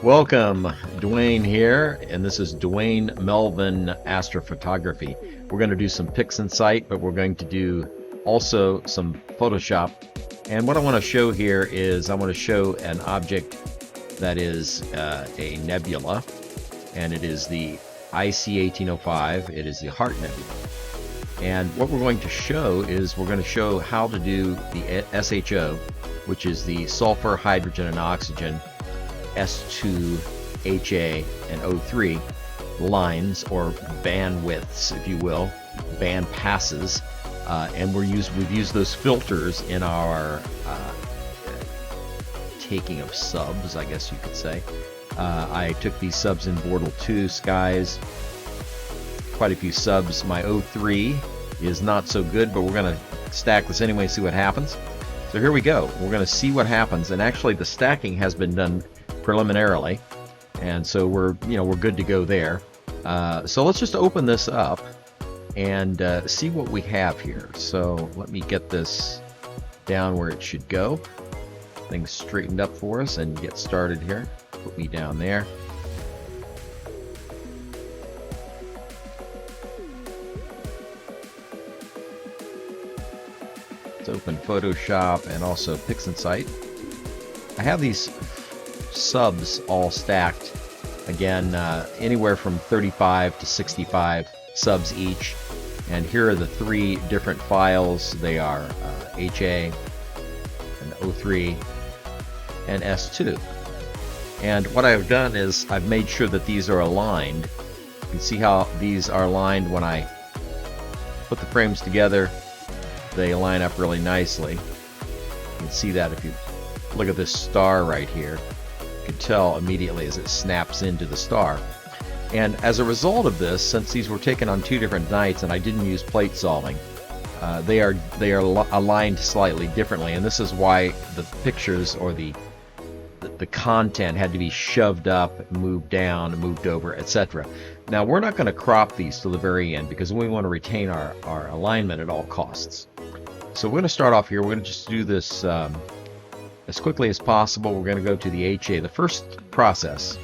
Welcome, Duane here, and this is Duane Melvin Astrophotography. We're going to do some pics in sight, but we're going to do also some Photoshop. And what I want to show here is I want to show an object that is a nebula, and it is the IC 1805. It is the Heart Nebula. And what we're going to show is we're going to show how to do the SHO, which is the sulfur, hydrogen, and oxygen, S2, HA, and O3 lines, or bandwidths, if you will, band passes, and we've used those filters in our taking of subs, I guess you could say. I took these subs in Bortle 2 skies, quite a few subs. My O3 is not so good, but we're going to stack this anyway and see what happens. So here we go. We're going to see what happens, and actually the stacking has been done preliminarily, and so we're good to go there. So let's just open this up and see what we have here. So let me get this down where it should go. Things straightened up for us and get started here. Put me down there. Let's open Photoshop and also Pics in Sight. I have these subs all stacked, again, anywhere from 35 to 65 subs each, and here are the three different files. They are HA and O3 and S2, and what I've done is I've made sure that these are aligned. You can see how these are aligned when I put the frames together. They line up really nicely. You can see that if you look at this star right here. You can tell immediately as it snaps into the star. And as a result of this, since these were taken on two different nights and I didn't use plate solving, they are aligned slightly differently, and this is why the pictures or the content had to be shoved up, moved down, moved over, etc. Now we're not going to crop these to the very end because we want to retain our alignment at all costs. So we're going to start off here. We're going to just do this as quickly as possible. We're going to go to the HA. The first process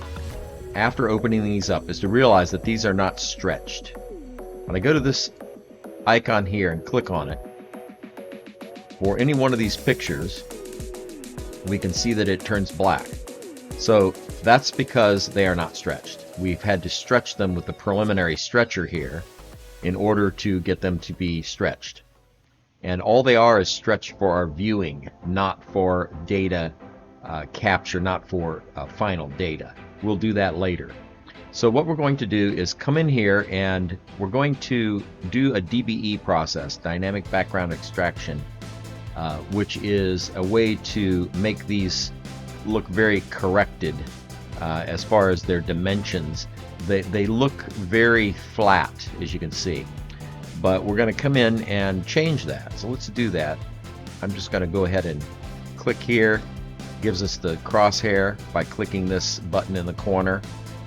after opening these up is to realize that these are not stretched. When I go to this icon here and click on it, for any one of these pictures, we can see that it turns black. So that's because they are not stretched. We've had to stretch them with the preliminary stretcher here in order to get them to be stretched. And all they are is stretched for our viewing, not for data capture, not for final data. We'll do that later. So what we're going to do is come in here and we're going to do a DBE process, dynamic background extraction, which is a way to make these look very corrected as far as their dimensions. They look very flat, as you can see. But we're going to come in and change that. So let's do that. I'm just going to go ahead and click here. Gives us the crosshair by clicking this button in the corner.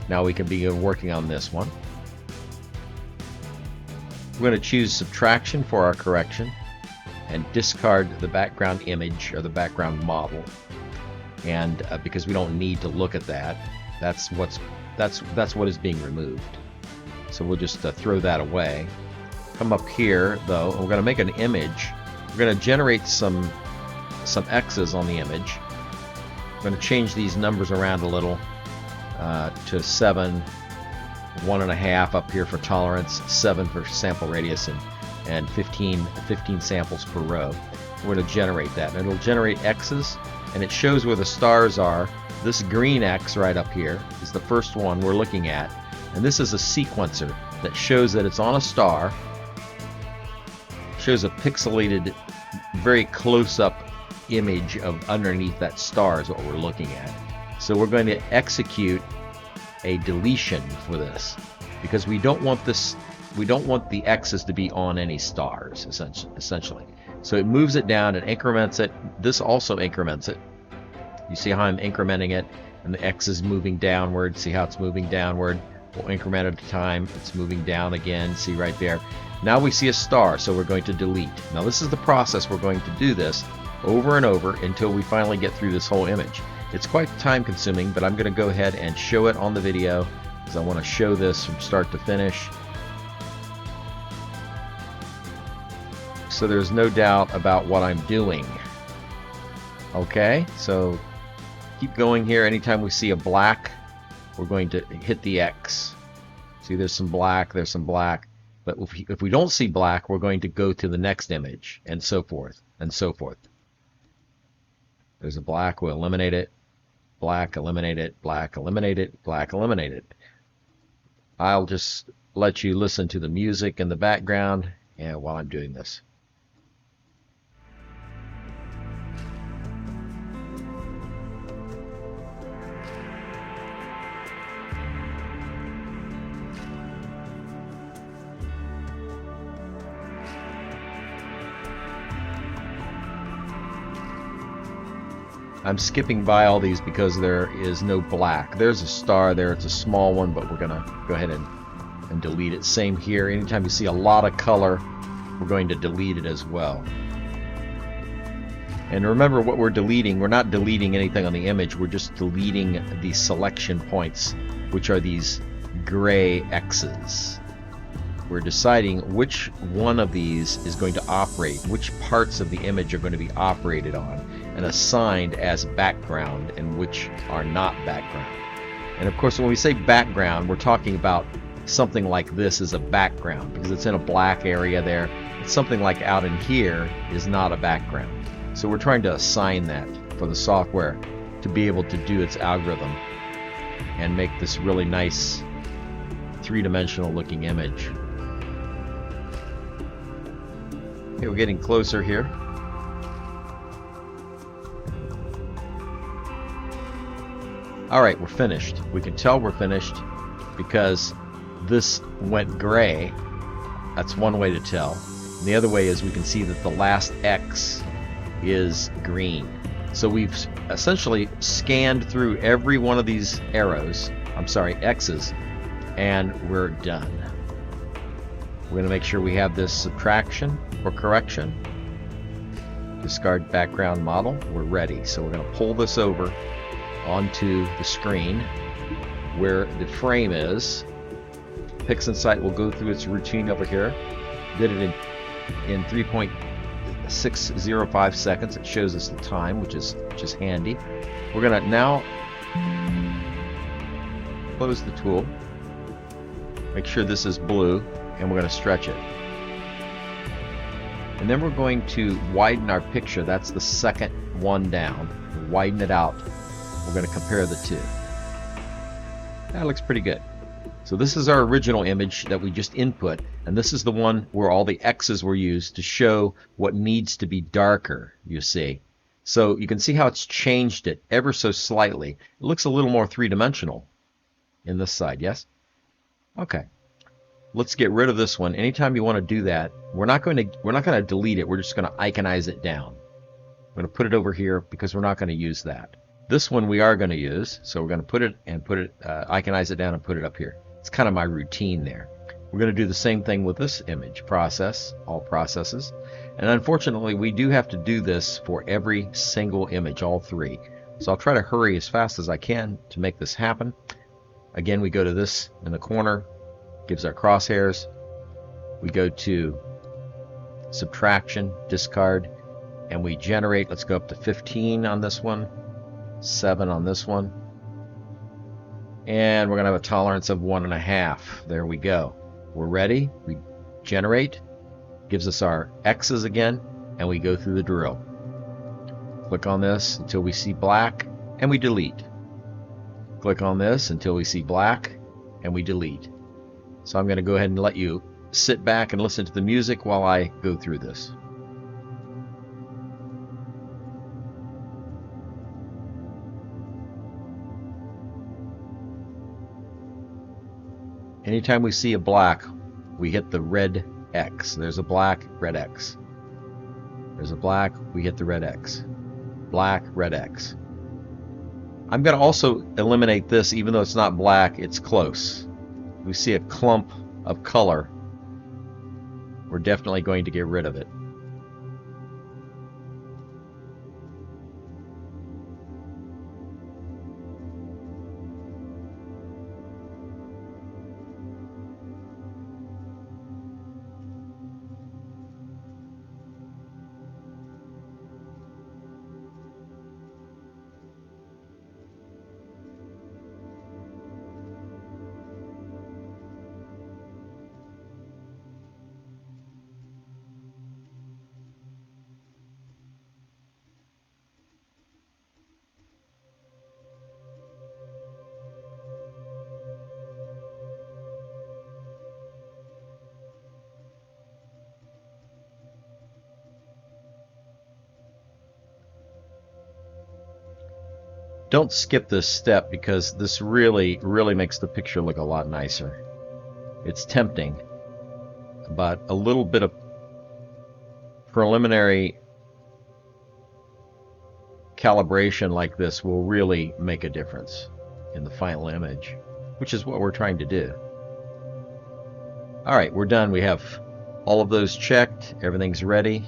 Now we can begin working on this one. We're going to choose subtraction for our correction and discard the background image or the background model. And because we don't need to look at that, that's what is being removed. So we'll just throw that away. Come up here though, and we're going to make an image. We're going to generate some X's on the image. I'm going to change these numbers around a little to 7, 1.5 up here for tolerance, 7 for sample radius, and 15 samples per row. We're going to generate that, and it'll generate X's, and it shows where the stars are. This green X right up here is the first one we're looking at, and this is a sequencer that shows that it's on a star. Shows a pixelated, very close-up image of underneath that star is what we're looking at. So we're going to execute a deletion for this because we don't want the X's to be on any stars, essentially. So it moves it down and increments it. This also increments it. You see how I'm incrementing it, and the X is moving downward. See how it's moving downward? We'll increment at a time. It's moving down again. See right there. Now we see a star, so we're going to delete. Now this is the process. We're going to do this over and over until we finally get through this whole image. It's quite time consuming, but I'm going to go ahead and show it on the video because I want to show this from start to finish. So there's no doubt about what I'm doing. Okay, so keep going here. Anytime we see a black, we're going to hit the X. See, there's some black, there's some black. But if we don't see black, we're going to go to the next image, and so forth, and so forth. There's a black, we'll eliminate it. Black, eliminate it. Black, eliminate it. Black, eliminate it. I'll just let you listen to the music in the background while I'm doing this. I'm skipping by all these because there is no black. There's a star there. It's a small one, but we're going to go ahead and delete it. Same here. Anytime you see a lot of color, we're going to delete it as well. And remember what we're deleting. We're not deleting anything on the image. We're just deleting the selection points, which are these gray X's. We're deciding which one of these is going to operate, which parts of the image are going to be operated on and assigned as background and which are not background. And of course, when we say background, we're talking about something like this as a background because it's in a black area there. It's something like out in here is not a background. So we're trying to assign that for the software to be able to do its algorithm and make this really nice three-dimensional looking image. Okay, we're getting closer here. Alright, we're finished. We can tell we're finished because this went gray. That's one way to tell. And the other way is we can see that the last X is green. So we've essentially scanned through every one of these arrows, X's, and we're done. We're going to make sure we have this subtraction or correction. Discard background model. We're ready. So we're going to pull this over onto the screen where the frame is. PixInsight will go through its routine over here. Did it in 3.605 seconds. It shows us the time, which is handy. We're going to now close the tool. Make sure this is blue, and we're going to stretch it. And then we're going to widen our picture. That's the second one down. Widen it out. We're going to compare the two. That looks pretty good. So this is our original image that we just input, and this is the one where all the X's were used to show what needs to be darker, you see. So you can see how it's changed it ever so slightly. It looks a little more three-dimensional in this side, yes? Okay. Let's get rid of this one. Anytime you want to do that, we're not going to delete it. We're just going to iconize it down. I'm going to put it over here because we're not going to use that. This one we are going to use, so we're going to iconize it down and put it up here. It's kind of my routine there. We're going to do the same thing with this image. Process, all processes. And unfortunately, we do have to do this for every single image, all three. So I'll try to hurry as fast as I can to make this happen. Again, we go to this in the corner, gives our crosshairs. We go to subtraction, discard, and we generate. Let's go up to 15 on this one, 7 on this one, and we're going to have a tolerance of 1.5. There we go. We're ready. We generate, gives us our X's again, and we go through the drill. Click on this until we see black, and we delete. Click on this until we see black, and we delete. So I'm going to go ahead and let you sit back and listen to the music while I go through this. Anytime we see a black, we hit the red X. There's a black, red X. There's a black, we hit the red X. Black, red X. I'm going to also eliminate this, even though it's not black, it's close. We see a clump of color. We're definitely going to get rid of it. Don't skip this step because this really makes the picture look a lot nicer. It's tempting, but a little bit of preliminary calibration like this will really make a difference in the final image, which is what we're trying to do. All right, we're done. We have all of those checked. Everything's ready.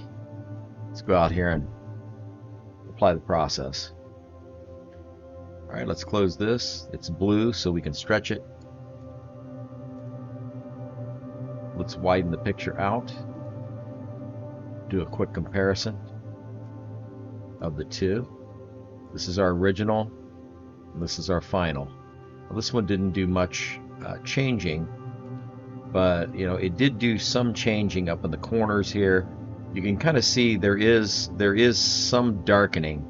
Let's go out here and apply the process. All right, let's close this. It's blue, so we can stretch it. Let's widen the picture out. Do a quick comparison of the two. This is our original, and this is our final. Well, this one didn't do much changing, but you know, it did do some changing up in the corners here. You can kind of see there is some darkening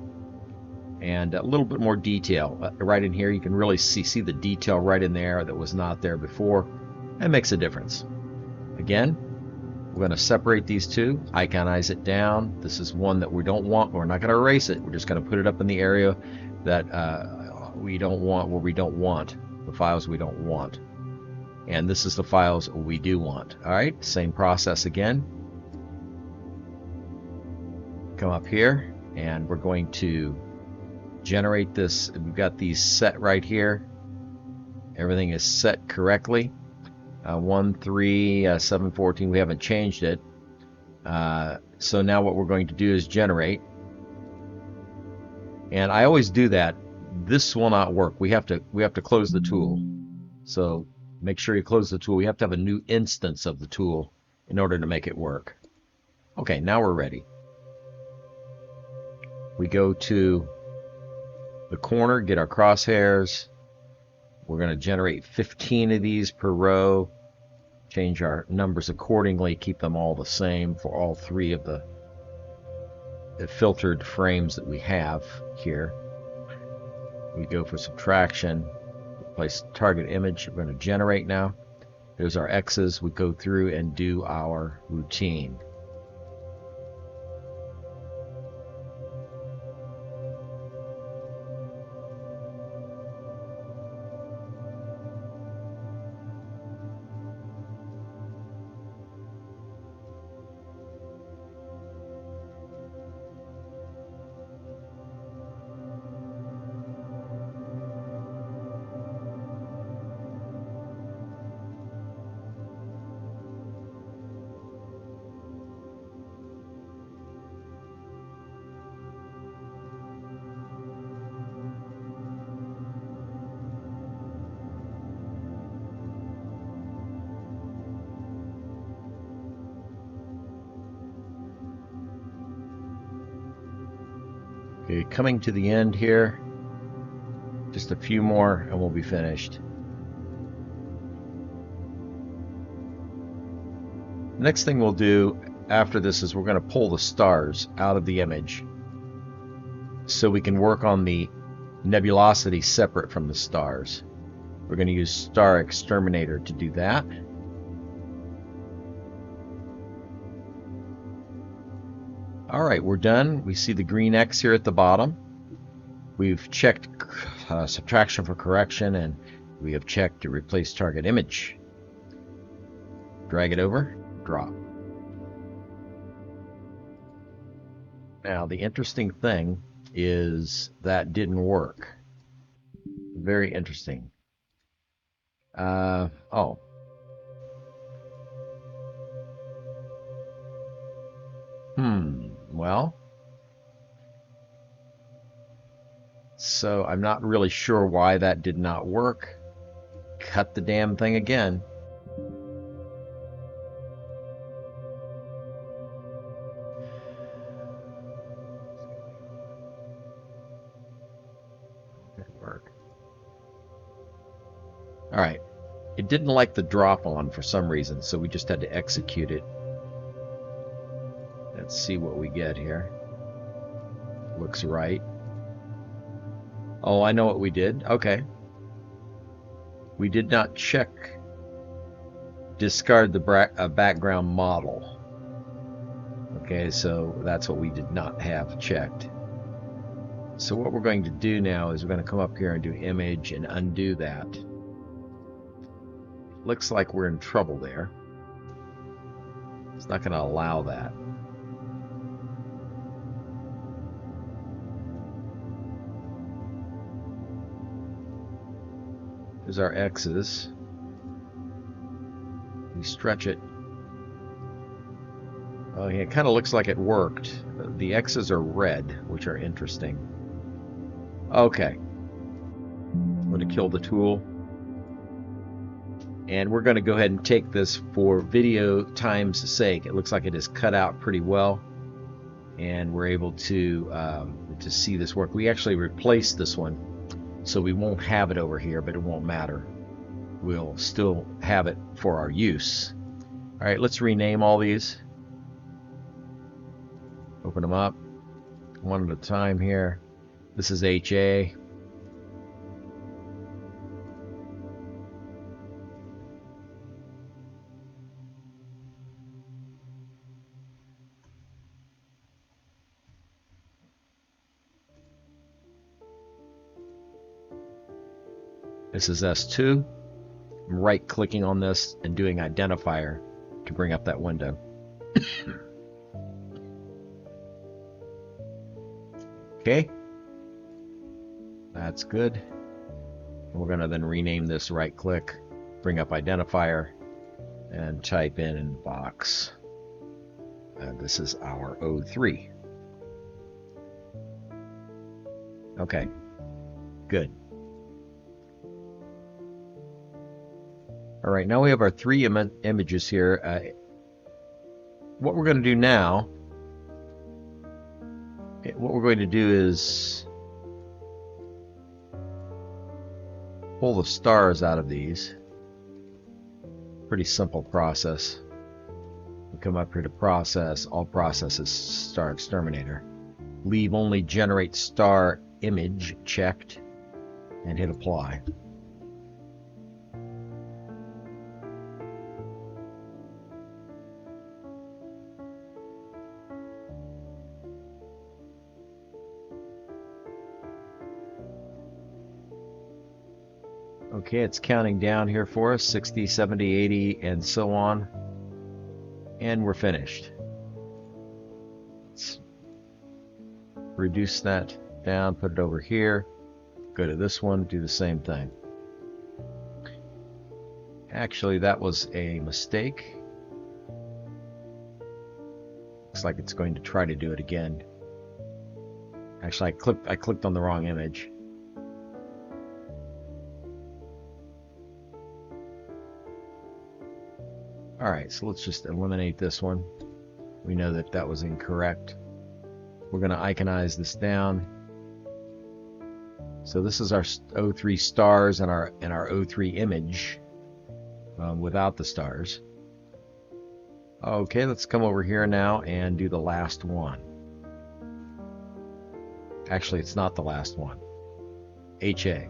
and a little bit more detail right in here. You can really see the detail right in there that was not there before. That makes a difference. Again, we're going to separate these two, iconize it down. This is one that we don't want. We're not going to erase it. We're just going to put it up in the area that we don't want, where we don't want, the files we don't want. And this is the files we do want. All right, same process again. Come up here, and we're going to generate this. We've got these set right here. Everything is set correctly. 1.3.7.14, we haven't changed it. So now what we're going to do is generate. And I always do that. This will not work. We have to close the tool. So make sure you close the tool. We have to have a new instance of the tool in order to make it work. Okay, now we're ready. We go to the corner, get our crosshairs. We're going to generate 15 of these per row. Change our numbers accordingly, keep them all the same for all three of the filtered frames that we have here. We go for subtraction, place target image. We're going to generate now. There's our X's. We go through and do our routine. Okay, coming to the end here. Just a few more and we'll be finished. The next thing we'll do after this is we're going to pull the stars out of the image so we can work on the nebulosity separate from the stars. We're going to use Star Exterminator to do that. All right, we're done. We see the green X here at the bottom. We've checked subtraction for correction, and we have checked to replace target image. Drag it over, drop. Now, the interesting thing is that didn't work. Very interesting. Well, so I'm not really sure why that did not work. Cut the damn thing again. Didn't work. All right. It didn't like the drop on for some reason, so we just had to execute it. Let's see what we get here. Looks right. Oh, I know what we did. Okay. We did not check discard the background model. Okay, so that's what we did not have checked. So what we're going to do now is we're going to come up here and do image and undo that. Looks like we're in trouble there. It's not going to allow that. Here's our X's. We stretch it. Oh, yeah, it kind of looks like it worked. The X's are red, which are interesting. Okay. I'm going to kill the tool. And we're going to go ahead and take this for video time's sake. It looks like it is cut out pretty well. And we're able to see this work. We actually replaced this one. So we won't have it over here, but it won't matter. We'll still have it for our use. All right, let's rename all these. Open them up one at a time here. This is HA. This is S2. I'm right-clicking on this and doing identifier to bring up that window. Okay, that's good. We're going to then rename this, right-click, bring up identifier, and type in the box. This is our O3. Okay, good. All right, now we have our three images here. What we're going to do now, what we're going to do is pull the stars out of these. Pretty simple process. We come up here to process, all processes, star exterminator. Leave only generate star image checked and hit apply. Okay, it's counting down here for us, 60, 70, 80, and so on. And we're finished. Let's reduce that down, put it over here. Go to this one, do the same thing. Actually, that was a mistake. Looks like it's going to try to do it again. Actually, I clicked on the wrong image. Alright, so let's just eliminate this one. We know that that was incorrect. We're going to iconize this down. So this is our O3 stars and our O3 image without the stars. Okay, let's come over here now and do the last one. Actually, it's not the last one. HA.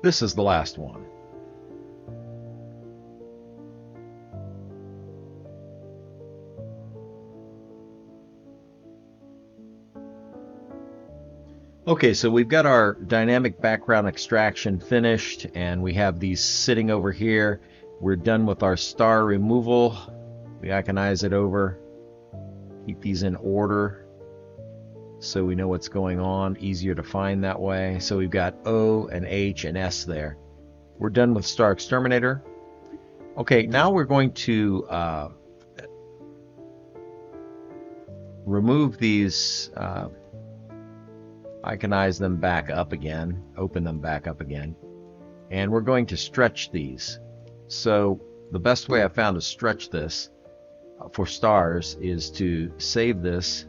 This is the last one. Okay, so we've got our dynamic background extraction finished, and we have these sitting over here. We're done with our star removal. We iconize it over. Keep these in order so we know what's going on, easier to find that way. So we've got O and H and S there. We're done with Star Exterminator. Okay, now we're going to remove these, iconize them back up again, open them back up again, and we're going to stretch these. So the best way I found to stretch this for stars is to save this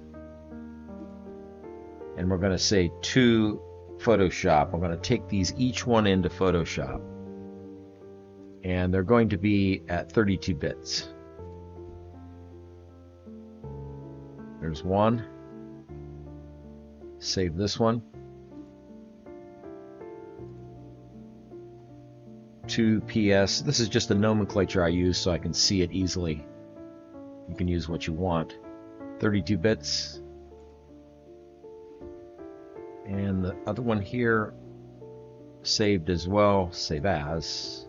and we're going to say to Photoshop. I'm going to take these each one into Photoshop, and they're going to be at 32 bits. There's one. Save this one. 2 PS. This is just the nomenclature I use so I can see it easily. You can use what you want. 32 bits. And the other one here, saved as well. Save as.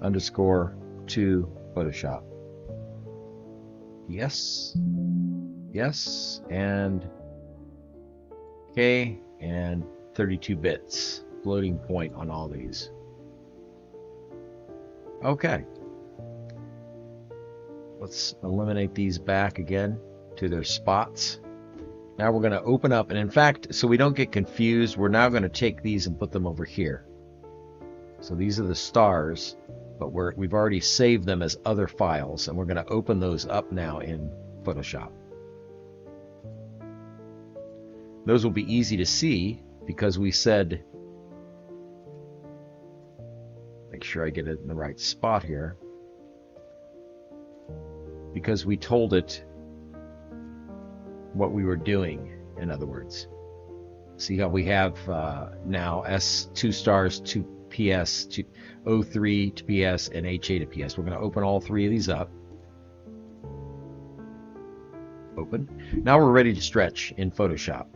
Underscore to Photoshop. Yes. Yes. And okay. And 32 bits. Floating point on all these. Okay. Let's eliminate these back again to their spots. Now we're going to open up, and in fact, so we don't get confused, we're now going to take these and put them over here. So these are the stars, but we've already saved them as other files, and we're going to open those up now in Photoshop. Those will be easy to see because we said, make sure I get it in the right spot here, because we told it what we were doing, in other words. See how we have now S2 stars to PS, to O3 to PS, and HA to PS. We're going to open all three of these up. Open. Now we're ready to stretch in Photoshop.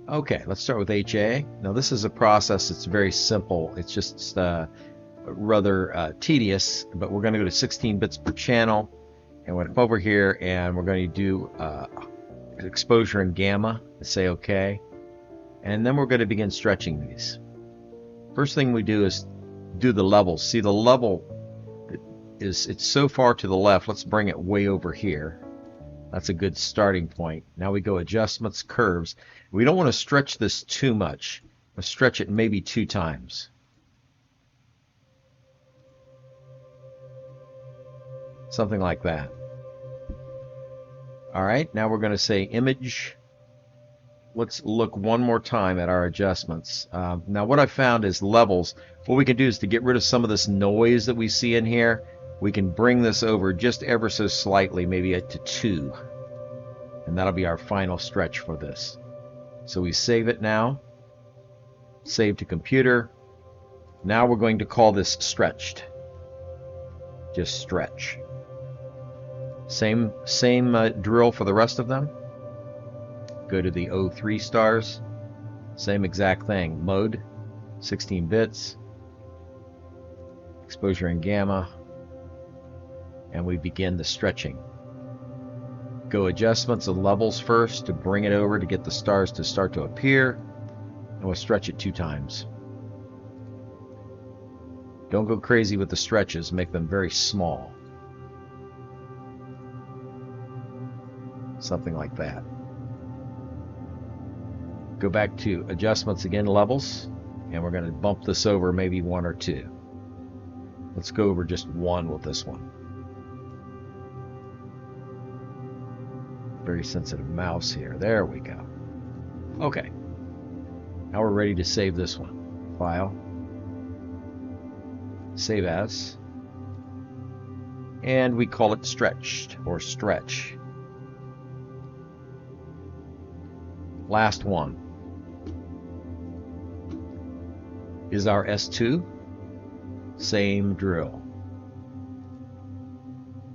Okay, let's start with HA. Now this is a process that's very simple. It's just rather tedious, but we're going to go to 16 bits per channel, and we're going to come over here and we're going to do exposure and gamma and say OK, and then we're going to begin stretching these. First thing we do is do the levels. See, the level it's so far to the left. Let's bring it way over here. That's a good starting point. Now we go adjustments, curves. We don't want to stretch this too much. We'll stretch it maybe 2 times. Something like that. All right, now we're going to say image. Let's look one more time at our adjustments. Now what I found is levels. What we can do is to get rid of some of this noise that we see in here, we can bring this over just ever so slightly, maybe to 2. And that'll be our final stretch for this. So we save it now. Save to computer. Now we're going to call this stretched. Just stretch. Same drill for the rest of them. Go to the O3 stars. Same exact thing. Mode, 16 bits. Exposure and gamma. And we begin the stretching. Go adjustments and levels first to bring it over to get the stars to start to appear. And we'll stretch it 2 times. Don't go crazy with the stretches. Make them very small. Something like that. Go back to adjustments again, levels, and we're going to bump this over maybe 1 or 2. Let's go over just 1 with this one. Very sensitive mouse here. There we go. Okay. Now we're ready to save this one. File. Save as. And we call it stretched or stretch. Last one is our S2. Same drill.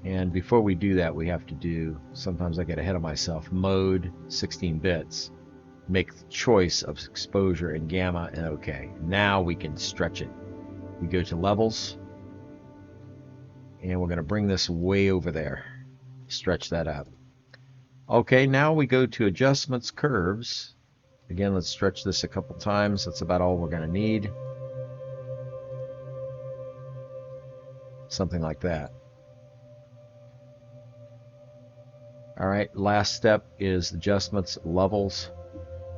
And before we do that, we have to do, sometimes I get ahead of myself, mode, 16 bits. Make the choice of exposure and gamma, and OK. Now we can stretch it. We go to levels, and we're going to bring this way over there. Stretch that up. OK, now we go to adjustments, curves. Again, let's stretch this a couple times. That's about all we're going to need. Something like that. All right, last step is adjustments, levels.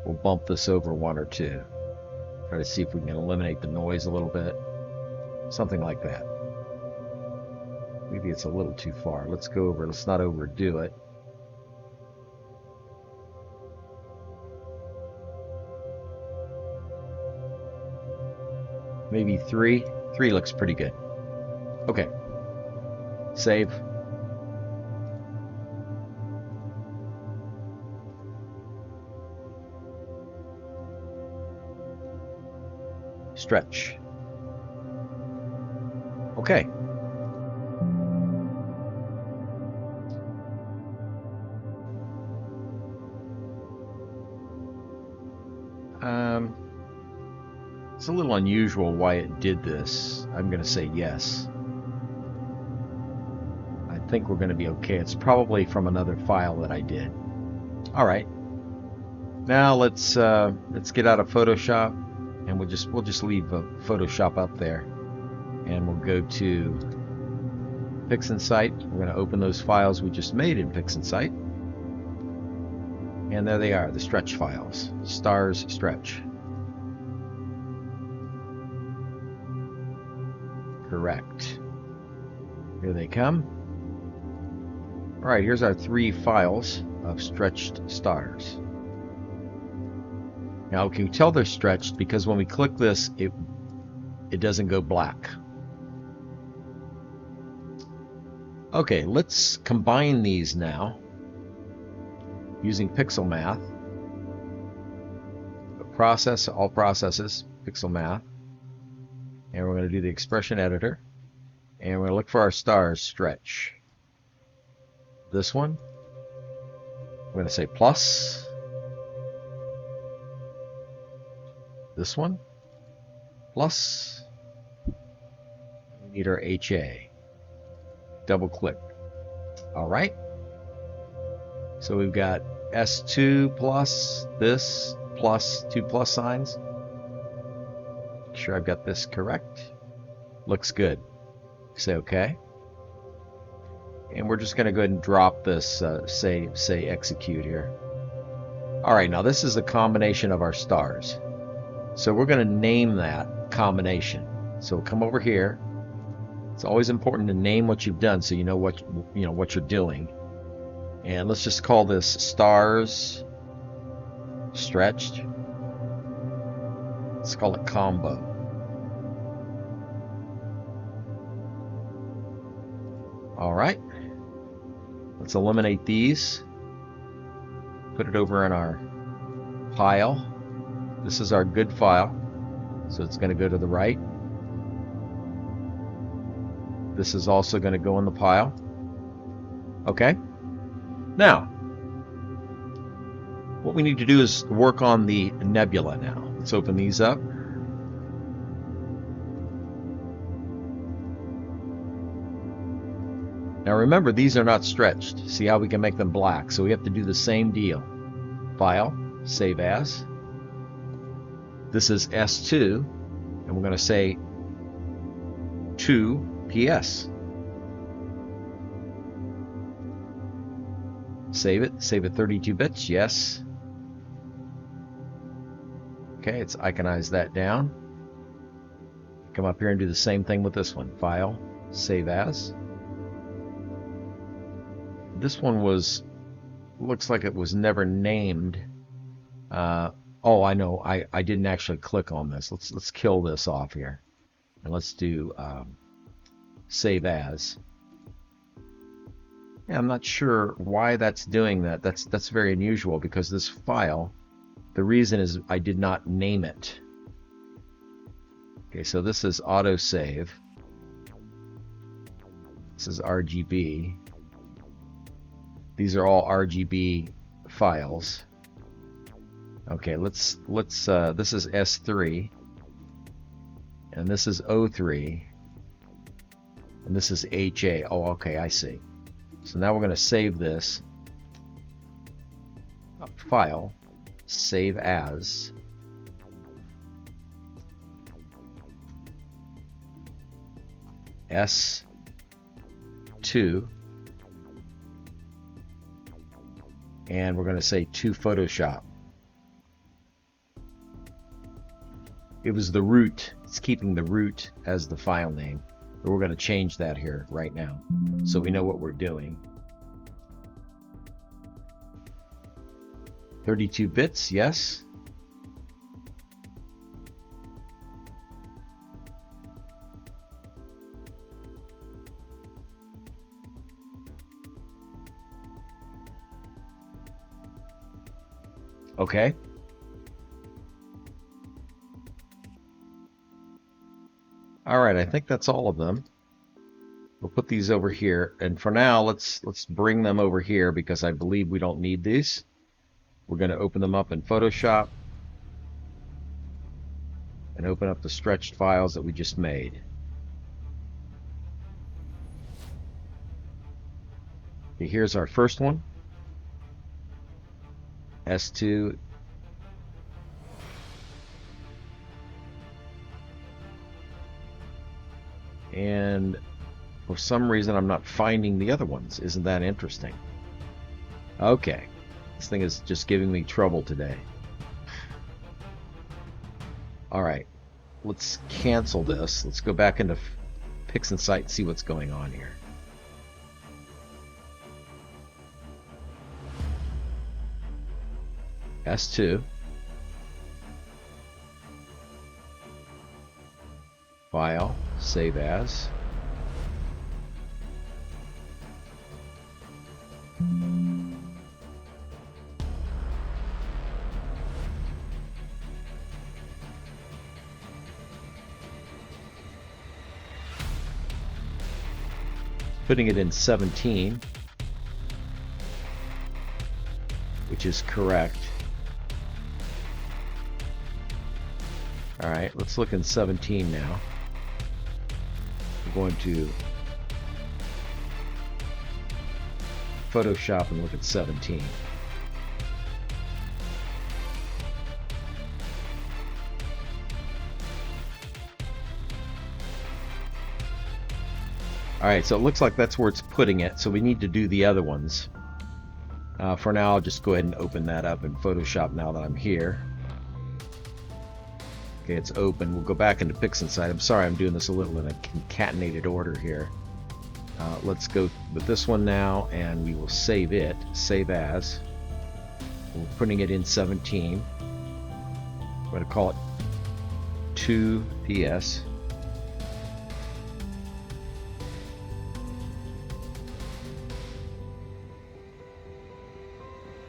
We'll bump this over 1 or 2. Try to see if we can eliminate the noise a little bit. Something like that. Maybe it's a little too far. Let's go over. Let's not overdo it. Maybe 3. 3 looks pretty good. Okay. Save. Stretch. Okay. It's a little unusual why it did this. I'm going to say yes. I think we're going to be okay. It's probably from another file that I did. All right. Now let's get out of Photoshop, and we'll just leave Photoshop up there, and we'll go to PixInsight. We're going to open those files we just made in PixInsight, and there they are, the stretch files. Stars stretch. Correct. Here they come. All right, here's our 3 files of stretched stars. Now, can you tell they're stretched? Because when we click this, it doesn't go black. Okay, let's combine these now using pixel math. Process, all processes, pixel math. And we're going to do the expression editor, and we're going to look for our stars stretch. This one, we're going to say plus. This one, plus. We need our HA. Double click. All right. So we've got S2 plus this plus 2 plus signs. Make sure I've got this correct. Looks good. Say OK. And we're just going to go ahead and drop this, say execute here. All right, now this is a combination of our stars. So we're going to name that combination. So we'll come over here. It's always important to name what you've done so you know what you're doing. And let's just call this stars stretched. Let's call it combo. All right. Let's eliminate these. Put it over in our pile. This is our good file, so it's going to go to the right. This is also going to go in the pile. Okay. Now, what we need to do is work on the nebula now. Let's open these up. Now remember, these are not stretched. See how we can make them black? So we have to do the same deal. File, save as. This is S2, and we're going to say 2 PS. Save it. Save it 32 bits. Yes. Okay, it's iconized that down. Come up here and do the same thing with this one. File, save as. This one looks like it was never named. Oh, I know. I didn't actually click on this. Let's kill this off here, and let's do save as. Yeah, I'm not sure why that's doing that. That's very unusual because this file, the reason is I did not name it. Okay, so this is autosave. This is RGB. These are all RGB files. Okay, let's this is S3, and this is O3, and this is HA. Oh, okay, I see. So now we're going to save this. File, save as. S2, and we're going to say to Photoshop. It was the root. It's keeping the root as the file name. But we're going to change that here right now so we know what we're doing. 32 bits, yes. Okay. All right, I think that's all of them. We'll put these over here, and for now, let's bring them over here because I believe we don't need these. We're going to open them up in Photoshop and open up the stretched files that we just made. Okay, here's our first one. S2. And for some reason, I'm not finding the other ones. Isn't that interesting? Okay. This thing is just giving me trouble today. All right. Let's cancel this. Let's go back into PixInsight and see what's going on here. S2. File. Save as. Putting it in 17, which is correct. All right, let's look in 17 now. We're going to Photoshop and look at 17. All right, so it looks like that's where it's putting it, so we need to do the other ones. For now, I'll just go ahead and open that up in Photoshop now that I'm here. Okay, it's open. We'll go back into PixInsight. I'm sorry I'm doing this a little in a concatenated order here. Let's go with this one now, and we will save it. Save as. We're putting it in 17. I'm going to call it 2PS.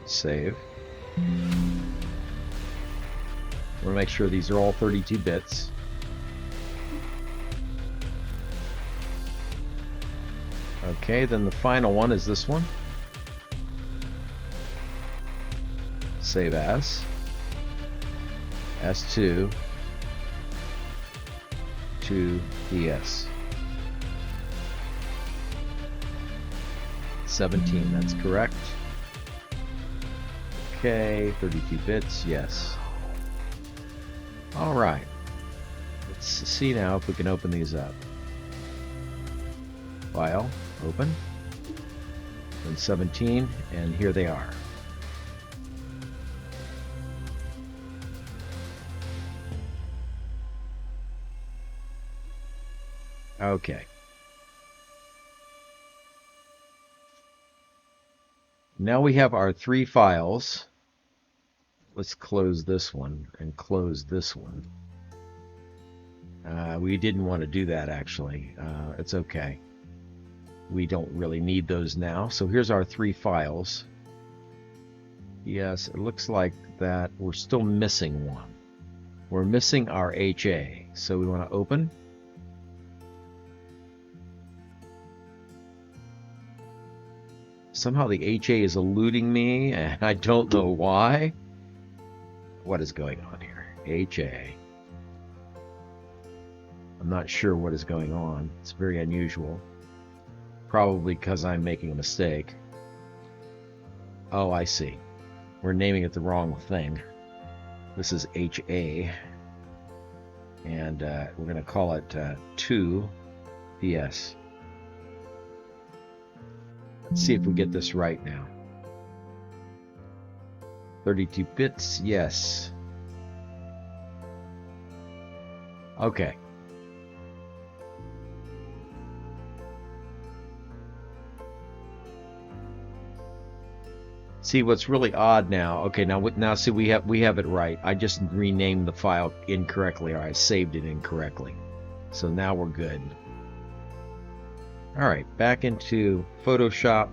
Save. I want to make sure these are all 32 bits. Okay, then the final one is this one. Save as. S2 2PS. 17, that's correct. Okay, 32 bits, yes. All right. Let's see now if we can open these up. File, open. And 17, and here they are. Okay. Now we have our 3 files. Let's close this one and close this one. We didn't want to do that actually. It's okay. We don't really need those now. So here's our 3 files. Yes, it looks like that we're still missing one. We're missing our HA. So we want to open. Somehow the HA is eluding me, and I don't know why. What is going on here? HA. I'm not sure what is going on. It's very unusual. Probably because I'm making a mistake. Oh, I see. We're naming it the wrong thing. This is HA. And we're going to call it 2PS. Let's see if we get this right now. 32 bits, yes. Okay. See what's really odd now. Okay, now see we have it right. I just renamed the file incorrectly, or I saved it incorrectly. So now we're good. All right, back into Photoshop,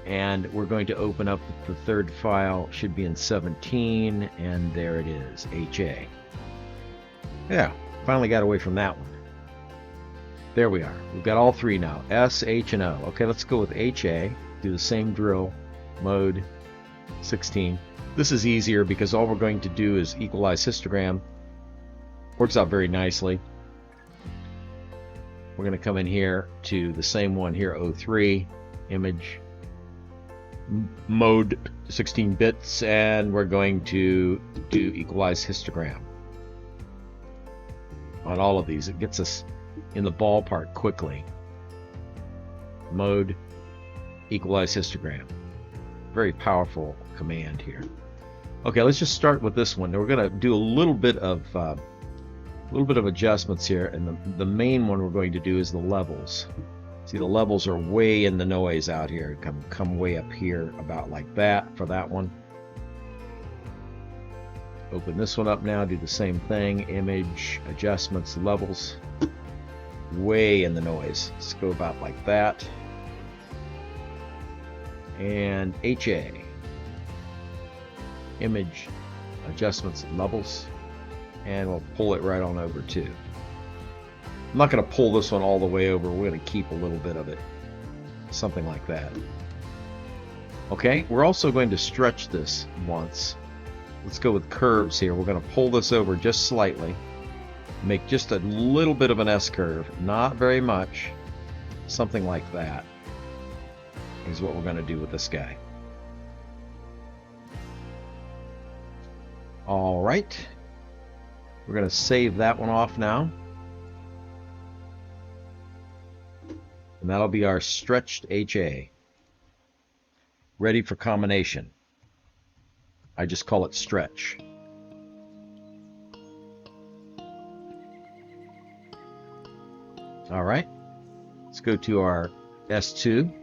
and we're going to open up the third file. Should be in 17, and there it is, HA. Yeah, finally got away from that one. There we are. We've got all three now, S, H, and O. Okay, let's go with HA. Do the same drill, mode 16. This is easier because all we're going to do is equalize histogram. Works out very nicely. We're going to come in here to the same one here, 03, image, mode 16 bits, and we're going to do equalize histogram. On all of these, it gets us in the ballpark quickly. Mode, equalize histogram. Very powerful command here. Okay, let's just start with this one. We're going to do a little bit of adjustments here, and the main one we're going to do is the levels. See, the levels are way in the noise out here. Come way up here, about like that for that one. Open this one up now. Do the same thing. Image, adjustments, levels. Way in the noise. Let's go about like that. And HA, image, adjustments, and levels, and we'll pull it right on over too. I'm not going to pull this one all the way over. We're going to keep a little bit of it, something like that. Okay, we're also going to stretch this once. Let's go with curves here. We're going to pull this over just slightly, make just a little bit of an S curve, not very much, something like that is what we're going to do with this guy. All right, we're going to save that one off now, and that'll be our stretched HA, ready for combination. I just call it stretch. All right, let's go to our S2.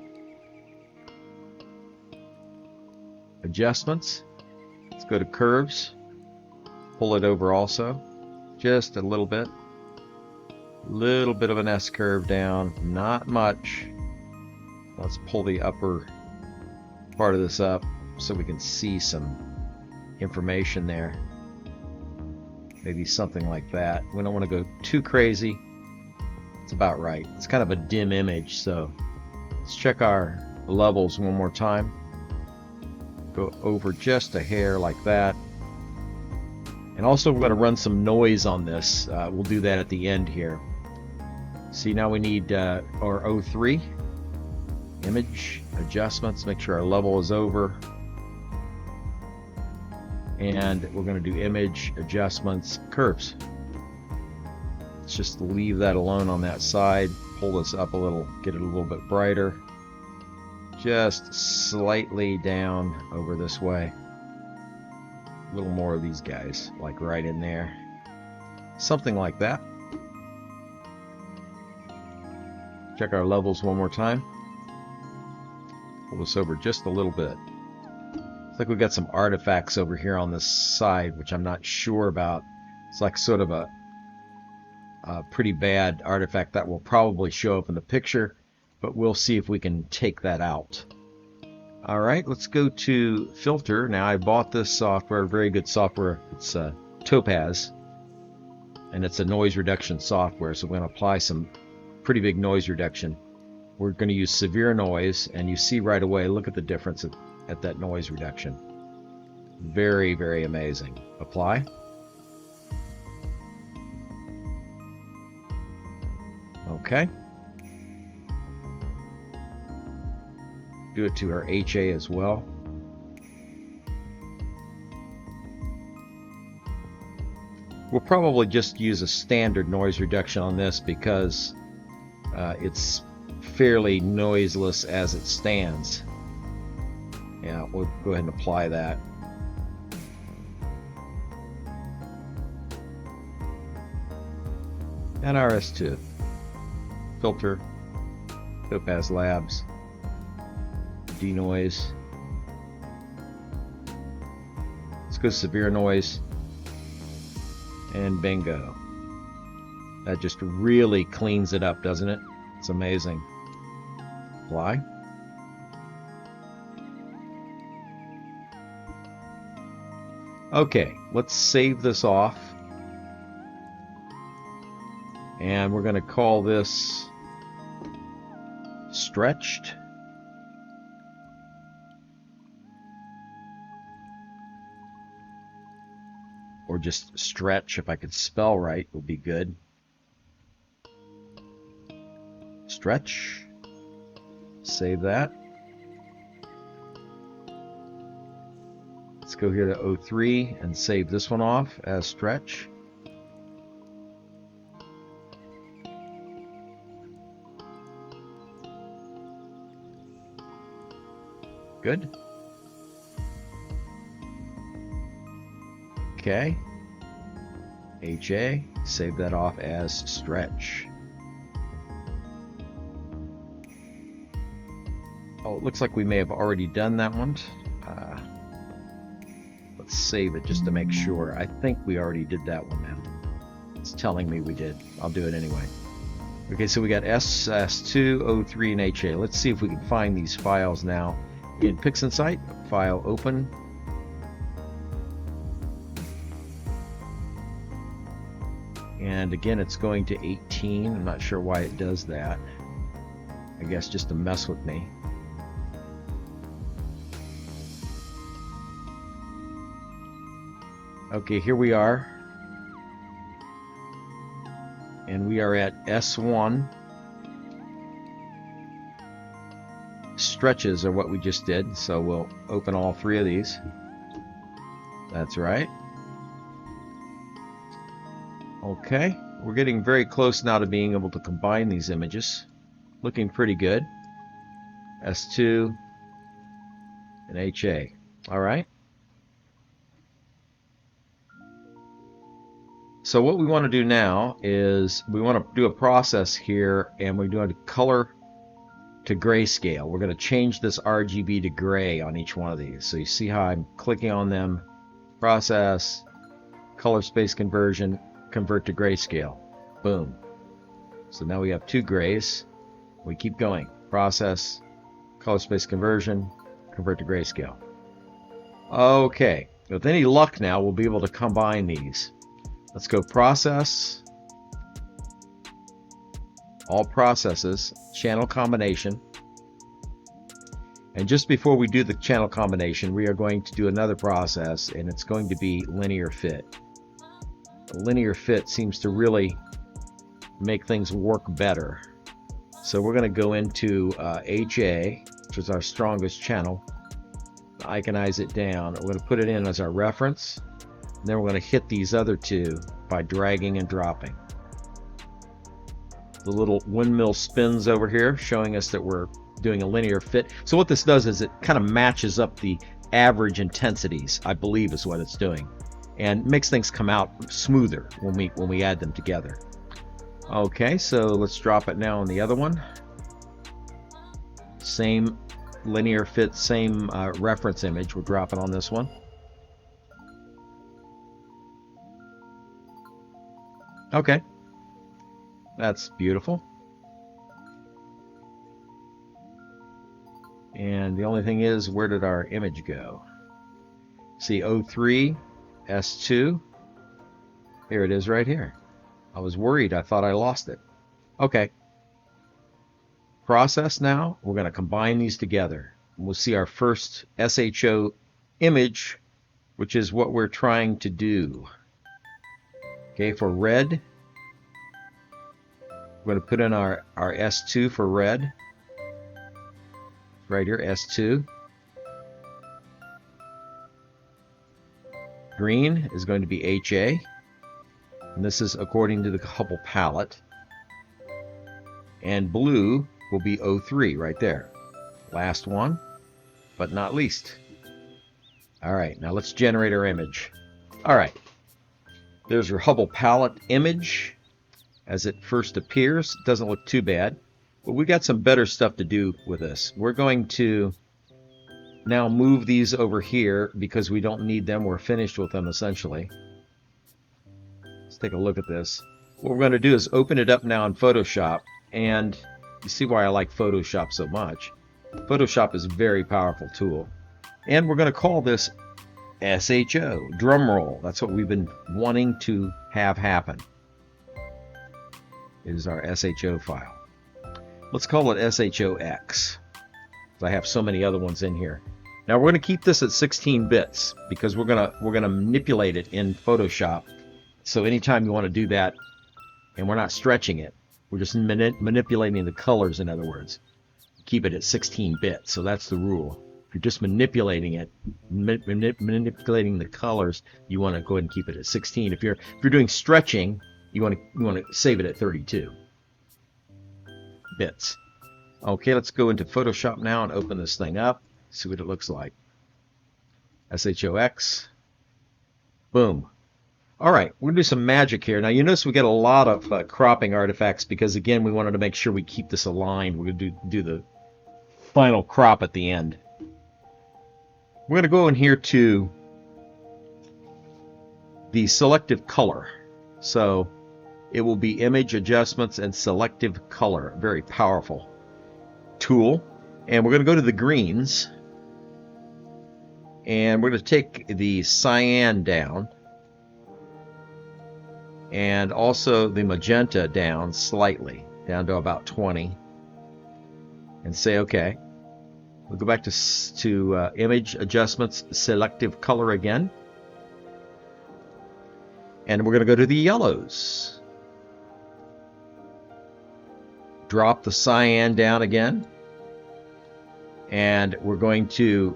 Adjustments. Let's go to curves. Pull it over also. Just a little bit. Little bit of an S curve down. Not much. Let's pull the upper part of this up so we can see some information there. Maybe something like that. We don't want to go too crazy. It's about right. It's kind of a dim image, so let's check our levels one more time. Go over just a hair like that. And also we're going to run some noise on this. We'll do that at the end here. See, now we need our 03 image adjustments. Make sure our level is over. And we're going to do image adjustments, curves. Let's just leave that alone on that side. Pull this up a little, get it a little bit brighter. Just slightly down over this way. A little more of these guys, like right in there. Something like that. Check our levels one more time. Pull this over just a little bit. It's like we got some artifacts over here on this side, which I'm not sure about. It's like sort of a pretty bad artifact that will probably show up in the picture, but we'll see if we can take that out. All right, let's go to filter. Now, I bought this software, very good software. It's Topaz, and it's a noise reduction software, so we're going to apply some pretty big noise reduction. We're going to use severe noise, and you see right away, look at the difference at that noise reduction. Very, very amazing. Apply. Okay. Do it to our HA as well. We'll probably just use a standard noise reduction on this because it's fairly noiseless as it stands. Yeah, we'll go ahead and apply that. And RS2. Filter, Topaz Labs. denoise. Let's go severe noise. And bingo. That just really cleans it up, doesn't it? It's amazing. Apply. Okay, let's save this off. And we're going to call this stretched. Or just stretch, if I could spell right, would be good. Stretch. Save that. Let's go here to 03 and save this one off as stretch. Good. Okay. HA, save that off as stretch. Oh, it looks like we may have already done that one. Let's save it just to make sure. I think we already did that one now. It's telling me we did. I'll do it anyway. Okay, so we got SS2, 03, and HA. Let's see if we can find these files now. In PixInsight, file open. And again, it's going to 18. I'm not sure why it does that. I guess just to mess with me. Okay, here we are. And we are at S1. Stretches are what we just did, so we'll open all three of these. That's right. Okay, we're getting very close now to being able to combine these images. Looking pretty good. S2 and HA. All right. So what we want to do now is we want to do a process here, and we're doing a color to grayscale. We're going to change this RGB to gray on each one of these. So you see how I'm clicking on them, process, color space conversion, convert to grayscale. Boom. So now we have two grays. We keep going. Process, color space conversion, convert to grayscale. Okay. With any luck now, we'll be able to combine these. Let's go process, all processes, channel combination. And just before we do the channel combination, we are going to do another process, and it's going to be linear fit. Linear fit seems to really make things work better. So we're going to go into HA, which is our strongest channel, iconize it down. We're going to put it in as our reference. And then we're going to hit these other two by dragging and dropping. The little windmill spins over here showing us that we're doing a linear fit. So what this does is it kind of matches up the average intensities, I believe is what it's doing, and makes things come out smoother when we add them together. Okay, so let's drop it now on the other one. Same linear fit, same reference image. We're dropping on this one. Okay, that's beautiful. And the only thing is, where did our image go? See 03, S2. Here it is right here. I was worried. I thought I lost it. Okay. Process now. We're going to combine these together. We'll see our first SHO image, which is what we're trying to do. Okay, for red, we're going to put in our S2 for red. Right here, S2. Green is going to be HA. And this is according to the Hubble palette. And blue will be 03 right there. Last one, but not least. All right, now let's generate our image. All right. There's your Hubble palette image as it first appears. It doesn't look too bad, but we got some better stuff to do with this. We're going to now move these over here because we don't need them. We're finished with them essentially. Let's take a look at this. What we're going to do is open it up now in Photoshop, and you see why I like Photoshop so much. Photoshop is a very powerful tool. And we're going to call this SHO, drum roll. That's what we've been wanting to have happen. It is our SHO file. Let's call it SHOX. I have so many other ones in here. Now we're going to keep this at 16 bits because we're going to manipulate it in Photoshop. So anytime you want to do that, and we're not stretching it, we're just manipulating the colors. In other words, keep it at 16 bits. So that's the rule. If you're just manipulating it, manipulating the colors, you want to go ahead and keep it at 16. If you're doing stretching, you want to save it at 32 bits. Okay, let's go into Photoshop now and open this thing up. See what it looks like. SHOX. Boom. All right, we're going to do some magic here. Now you notice we get a lot of cropping artifacts because, again, we wanted to make sure we keep this aligned. We're going to do the final crop at the end. We're going to go in here to the selective color. So it will be image adjustments and selective color. Very powerful tool. And we're going to go to the greens. And we're going to take the cyan down. And also the magenta down slightly, down to about 20. And say OK. We'll go back to image adjustments, selective color again. And we're going to go to the yellows. Drop the cyan down again. And we're going to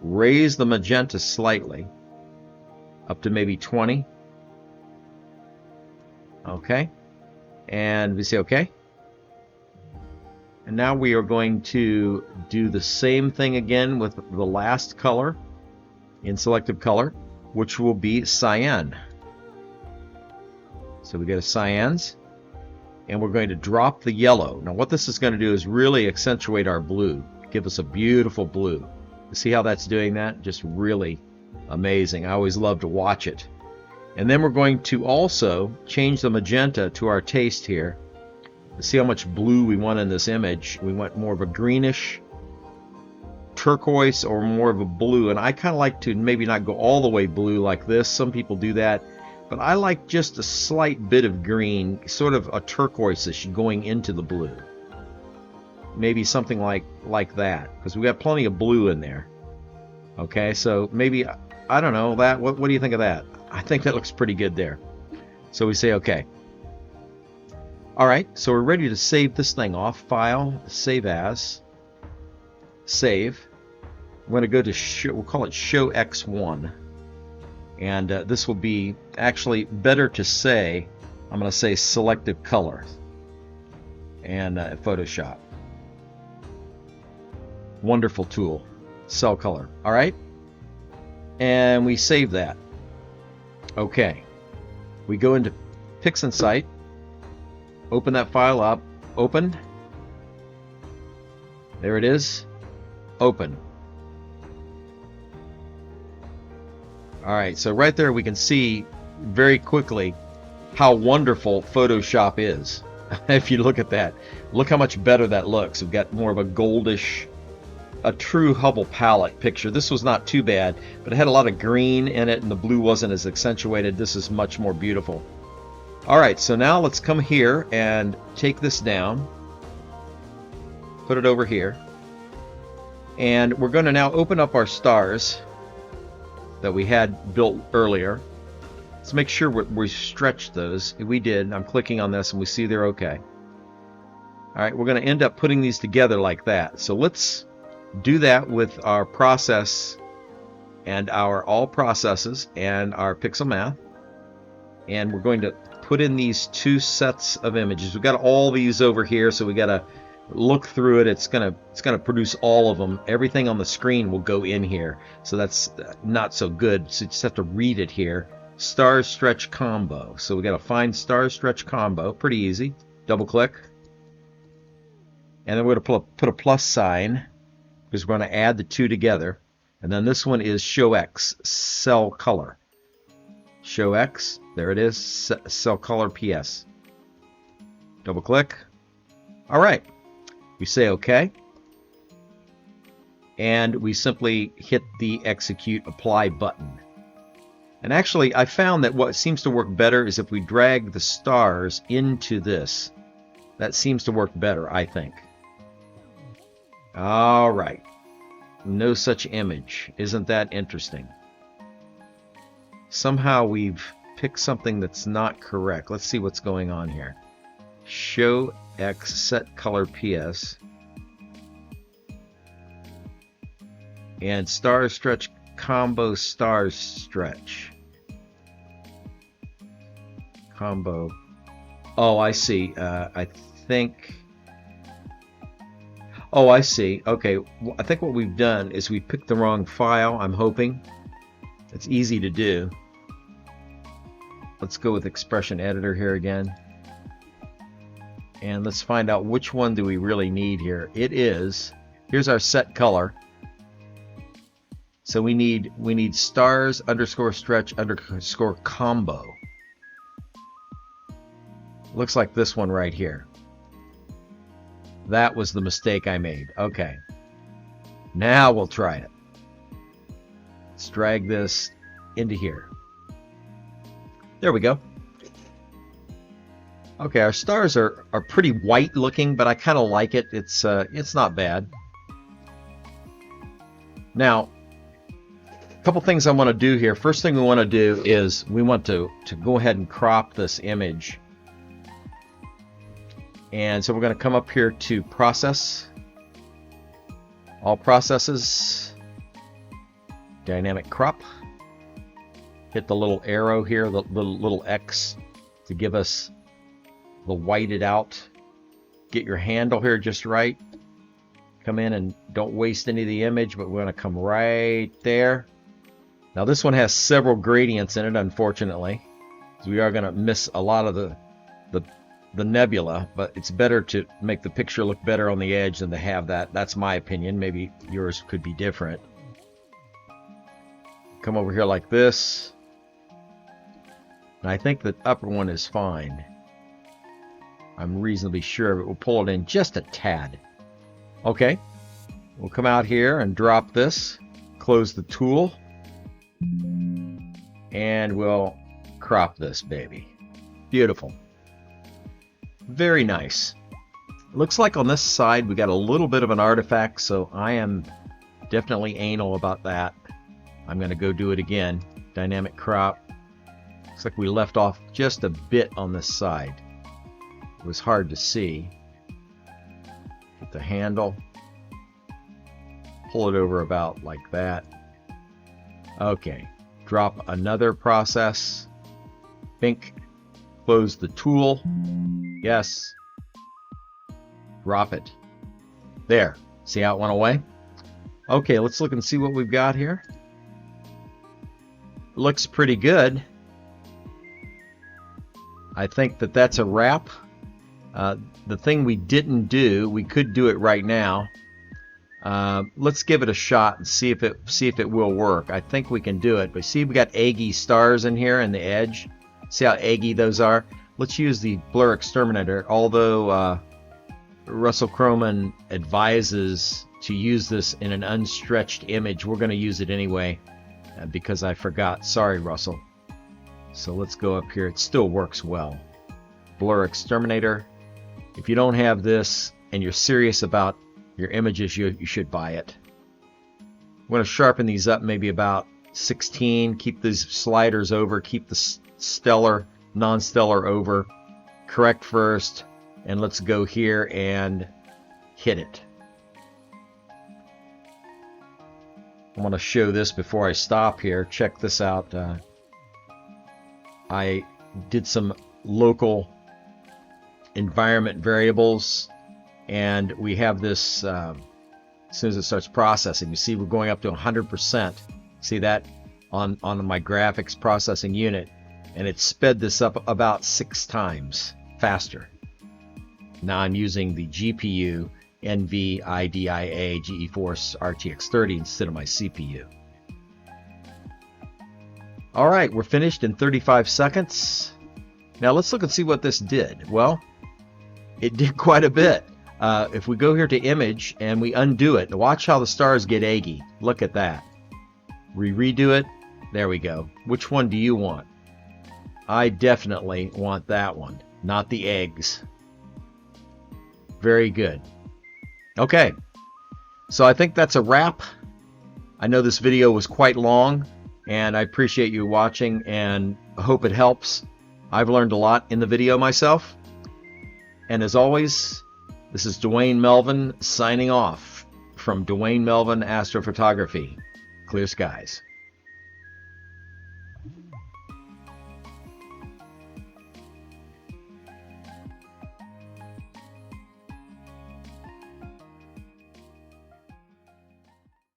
raise the magenta slightly, up to maybe 20. Okay. And we say OK. And now we are going to do the same thing again with the last color in selective color, which will be cyan. So we go to cyans, and we're going to drop the yellow. Now what this is going to do is really accentuate our blue, give us a beautiful blue. You see how that's doing that? Just really amazing. I always love to watch it. And then we're going to also change the magenta to our taste here. See how much blue we want in this image. We want more of a greenish, turquoise, or more of a blue. And I kind of like to maybe not go all the way blue like this. Some people do that. But I like just a slight bit of green, sort of a turquoise-ish going into the blue. Maybe something like that, because we got plenty of blue in there. Okay, so maybe, I don't know, that. What do you think of that? I think that looks pretty good there. So we say OK. All right, so we're ready to save this thing off. File, save as, save. I'm going to go to show, we'll call it Show X1. And this will be actually better to say, I'm going to say selective color and Photoshop. Wonderful tool, cell color. All right, and we save that. Okay, we go into PixInsight. Open that file up. Open. There it is. Open. All right, so right there we can see very quickly how wonderful Photoshop is. If you look at that, look how much better that looks. We've got more of a goldish, a true Hubble palette picture. This was not too bad, but it had a lot of green in it and the blue wasn't as accentuated. This is much more beautiful. All right, so now let's come here and take this down, put it over here, and we're going to now open up our stars that we had built earlier. Let's make sure we stretched those. We did. I'm clicking on this and we see they're okay. All right, we're going to end up putting these together like that. So let's do that with our process and our all processes and our pixel math. And we're going to put in these two sets of images. We've got all these over here, so we got to look through it. It's gonna produce all of them. Everything on the screen will go in here, so that's not so good. So you just have to read it here. Star stretch combo. So we got to find star stretch combo. Pretty easy. Double click, and then we're going to put a plus sign because we're going to add the two together. And then this one is Show X, Cell Color. Show X, there it is, Cell Color PS. Double click. All right, we say OK. And we simply hit the Execute Apply button. And actually, I found that what seems to work better is if we drag the stars into this. That seems to work better, I think. All right. No such image. Isn't that interesting? Somehow we've picked something that's not correct. Let's see what's going on here. Show X Set Color PS. And Star Stretch Combo Stars Stretch. Combo. Oh, I see. I think... Oh, I see. Okay, I think what we've done is we picked the wrong file, I'm hoping. It's easy to do. Let's go with Expression Editor here again. And let's find out which one do we really need here. It is, here's our set color. So we need stars underscore stretch underscore combo. Looks like this one right here. That was the mistake I made. Okay. Now we'll try it. Let's drag this into here. There we go. Okay, our stars are pretty white looking, but I kind of like it. It's not bad. Now, a couple things I want to do here. First thing we want to do is we want to go ahead and crop this image. And so we're going to come up here to Process, All Processes, Dynamic Crop. Hit the little arrow here, the little X to give us the whited out. Get your handle here just right. Come in and don't waste any of the image, but we're going to come right there. Now this one has several gradients in it, unfortunately. So we are going to miss a lot of the nebula, but it's better to make the picture look better on the edge than to have that. That's my opinion. Maybe yours could be different. Come over here like this. And I think the upper one is fine. I'm reasonably sure, but we'll pull it in just a tad. Okay. We'll come out here and drop this. Close the tool. And we'll crop this baby. Beautiful. Very nice. Looks like on this side we got a little bit of an artifact, so I am definitely anal about that. I'm going to go do it again. Dynamic crop. Looks like we left off just a bit on this side. It was hard to see. Get the handle. Pull it over about like that. Okay. Drop another process. Bink. Close the tool. Yes. Drop it. There. See how it went away? Okay, let's look and see what we've got here. Looks pretty good. I think that that's a wrap. The thing we didn't do, we could do it right now. Let's give it a shot and see if it will work. I think we can do it. But see, we got eggy stars in here in the edge. See how eggy those are? Let's use the blur exterminator. Although Russell Croman advises to use this in an unstretched image, we're going to use it anyway because I forgot. Sorry, Russell. So let's go up here. It still works well. Blur exterminator. If you don't have this and you're serious about your images, you should buy it. I'm going to sharpen these up maybe about 16. Keep these sliders over. Keep the stellar, non-stellar over. Correct first. And let's go here and hit it. I want to show this before I stop here. Check this out. I did some local environment variables, and we have this as soon as it starts processing. You see we're going up to 100%. See that on my graphics processing unit, and it sped this up about 6 times faster. Now I'm using the GPU NVIDIA GeForce RTX 30 instead of my CPU. All right, we're finished in 35 seconds. Now let's look and see what this did. Well, it did quite a bit. If we go here to image and we undo it, watch how the stars get eggy. Look at that. We redo it. There we go. Which one do you want? I definitely want that one, not the eggs. Very good. Okay, so I think that's a wrap. I know this video was quite long, and I appreciate you watching and I hope it helps. I've learned a lot in the video myself. And as always, this is Duane Melvin signing off from Duane Melvin Astrophotography. Clear skies.